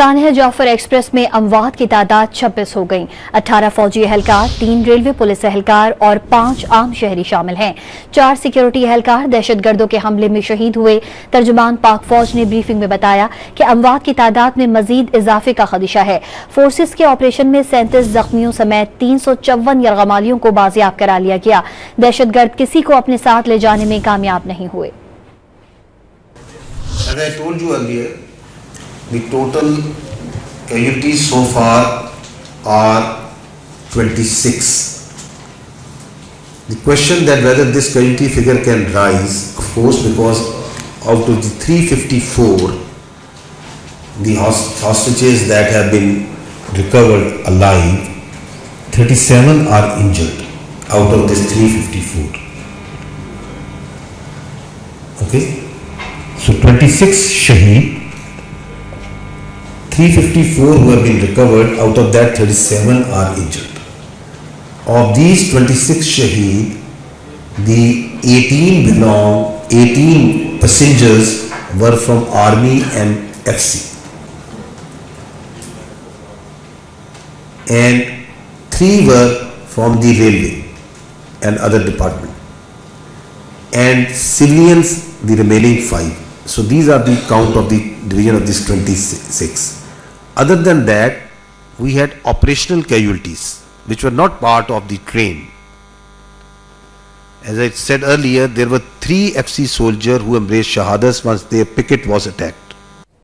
सानहः Jafar express में अमवात की तादाद 26 हो गई। 18 फौजी एहलकार, 3 रेलवे पुलिस एहलकार और 5 आम शहरी शामिल हैं। 4 सिक्योरिटी एहलकार दहशतगर्दों के हमले में शहीद हुए। तर्जुमान पाक फौज ने ब्रीफिंग में बताया कि अमवात की तादाद में मजीद इजाफे का खदशा है। फोर्सेस के ऑपरेशन में 37 जख्मियों समेत 354 यरगमालियों को बाजियाब करा लिया गया। दहशतगर्द किसी को अपने साथ ले जाने में कामयाब नहीं हुए। As I told you earlier, the total casualties so far are 26. The question that whether this casualty figure can rise, of course, because out of the 354, the hostages that have been recovered alive, 37 are injured out of this 354. Okay? So 26 shaheed, 354 who have been recovered, out of that 37 are injured. Of these 26 shaheed, the 18 passengers were from Army and FC. And 3 were from the railway and other department. And civilians, the remaining 5. So these are the count of the division of this 26. Other than that, we had operational casualties which were not part of the train. As I said earlier, there were 3 FC soldiers who embraced shahadas once their picket was attacked.